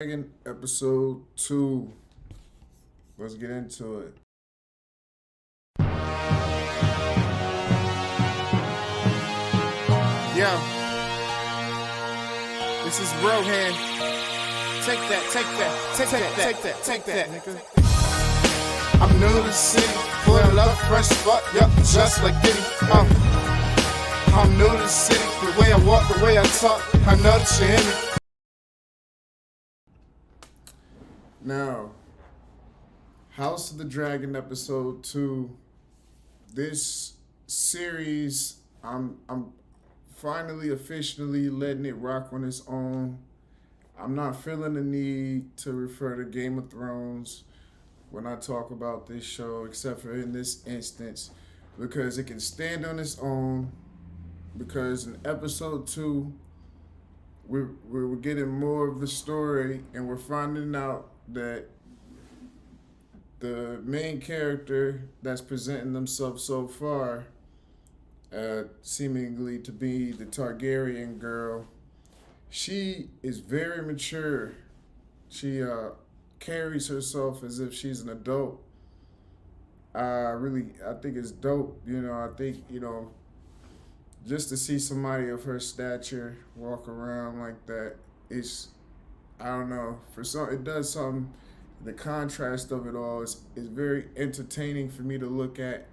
Dragon episode 2. Let's get into it. Yo, this is Rohan. Take that, nigga. I'm new to the city, pulling up fresh fuck, yup, just like Diddy. I'm new to the city, the way I walk, the way I talk, I know that you hear me. Now, House of the Dragon episode 2. This series, I'm finally officially letting it rock on its own. I'm not feeling the need to refer to Game of Thrones when I talk about this show, except for in this instance, because it can stand on its own. Because in episode 2, we're getting more of the story, and we're finding out that the main character that's presenting themselves so far, seemingly to be the Targaryen girl, she is very mature. She carries herself as if she's an adult. I think it's dope. I think, just to see somebody of her stature walk around like that, I don't know, it does something. The contrast of it all is very entertaining for me to look at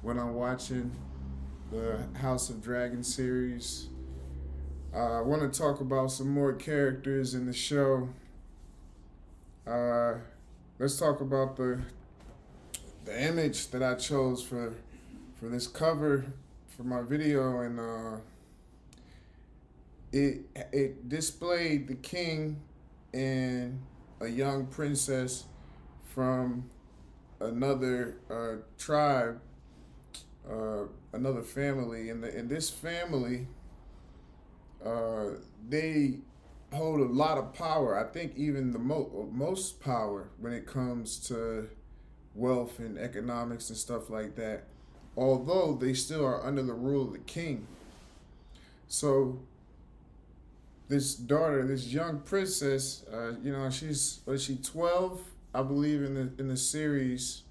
when I'm watching the House of Dragon series. I want to talk about some more characters in the show. Let's talk about the image that I chose for this cover for my video, and it displayed the king and a young princess from another tribe, another family. In this family, they hold a lot of power. I think even the most power when it comes to wealth and economics and stuff like that. Although they still are under the rule of the king. So this daughter, this young princess, she 12, I believe in the series.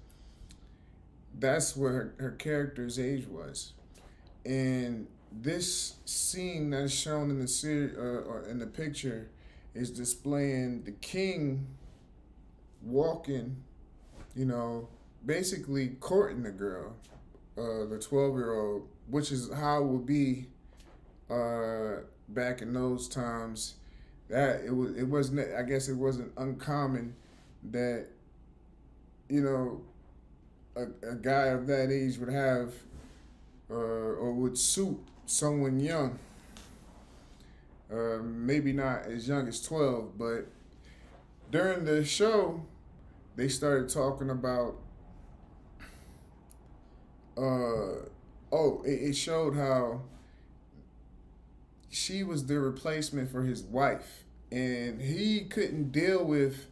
That's what her character's age was, and this scene that's shown in the series or in the picture is displaying the king walking, basically courting the girl, the 12-year-old, which is how it would be back in those times. That it wasn't, I guess it wasn't uncommon that a guy of that age would have or would suit someone young. Maybe not as young as 12, but during the show they started talking about it showed how she was the replacement for his wife, and he couldn't deal with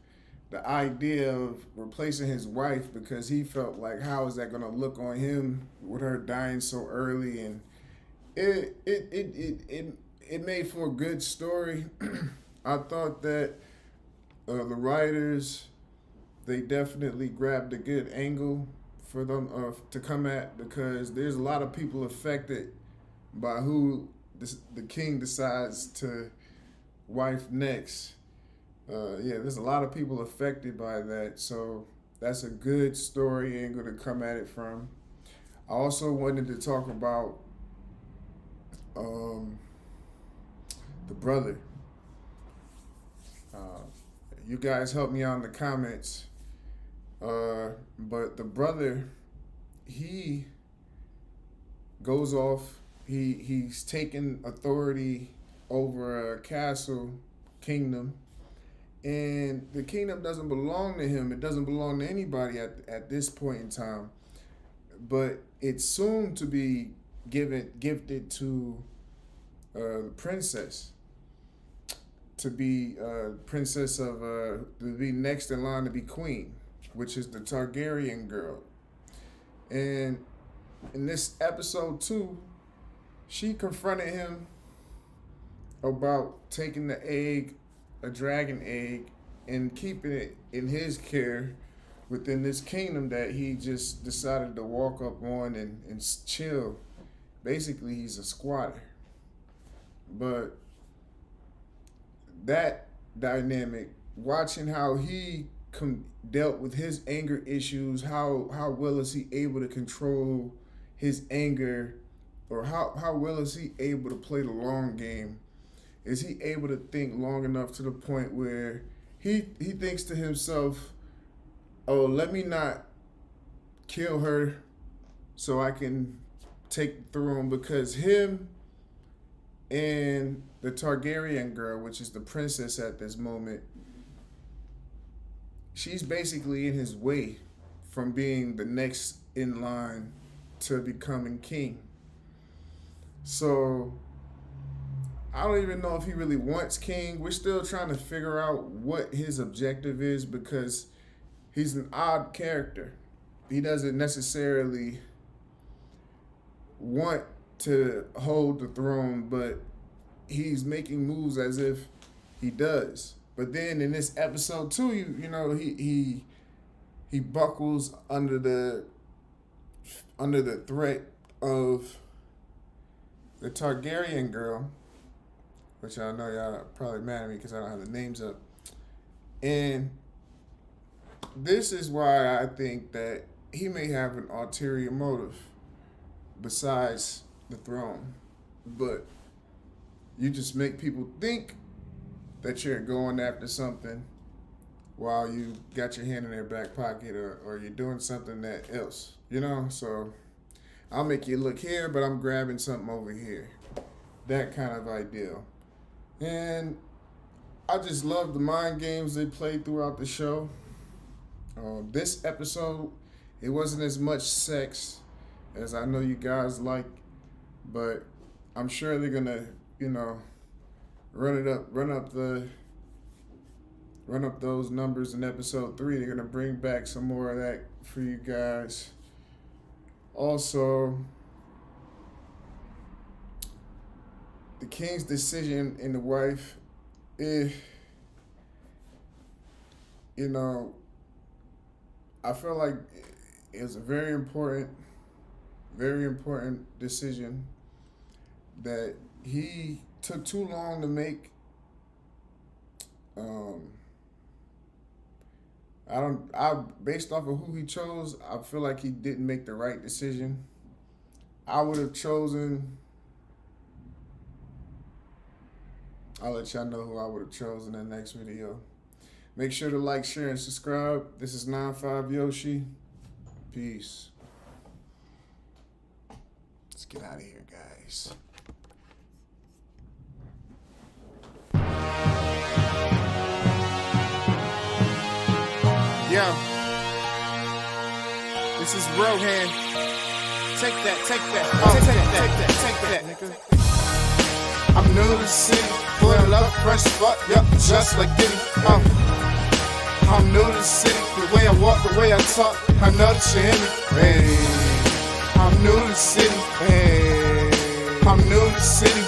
the idea of replacing his wife because he felt like, how is that going to look on him with her dying so early? And it made for a good story. I thought that the writers, they definitely grabbed a good angle for them to come at, because there's a lot of people affected by who the king decides to wife next. There's a lot of people affected by that, so that's a good story angle to come at it from. I also wanted to talk about the brother. You guys help me out in the comments. But the brother, he goes off. He's taken authority over a castle kingdom, and the kingdom doesn't belong to him. It doesn't belong to anybody at this point in time. But it's soon to be gifted to the princess, to be princess of to be next in line to be queen, which is the Targaryen girl. And in this episode 2, she confronted him about taking a dragon egg, and keeping it in his care within this kingdom that he just decided to walk up on and chill. Basically, he's a squatter. But that dynamic, watching how he dealt with his anger issues, how well is he able to control his anger, or how well is he able to play the long game? Is he able to think long enough to the point where he thinks to himself, oh, let me not kill her so I can take the throne, because him and the Targaryen girl, which is the princess at this moment, she's basically in his way from being the next in line to becoming king. So I don't even know if he really wants king. We're still trying to figure out what his objective is, because he's an odd character. He doesn't necessarily want to hold the throne, but he's making moves as if he does. But then in this episode too, you know, he buckles under the threat of the Targaryen girl, which I know y'all are probably mad at me because I don't have the names up. And this is why I think that he may have an ulterior motive besides the throne. But you just make people think that you're going after something while you got your hand in their back pocket, or you're doing something that else, you know? So I'll make you look here, but I'm grabbing something over here. That kind of ideal. And I just love the mind games they played throughout the show. This episode, it wasn't as much sex as I know you guys like, but I'm sure they're gonna, you know, run up those numbers in episode 3. They're gonna bring back some more of that for you guys. Also, the king's decision in the wife, you know, I feel like it was a very important decision that he took too long to make. Based off of who he chose, I feel like he didn't make the right decision. I would have chosen, I'll let y'all know who I would have chosen in the next video. Make sure to like, share, and subscribe. This is 95 Yoshi. Peace. Let's get out of here, guys. Yo, this is Rohan. Take that, take that, nigga. I'm new to the city, pulling up, fresh spot, yup, just like Diddy. I'm new to the city, the way I walk, the way I talk, I know that you hear me. Hey, I'm new to the city, hey, I'm new to the city.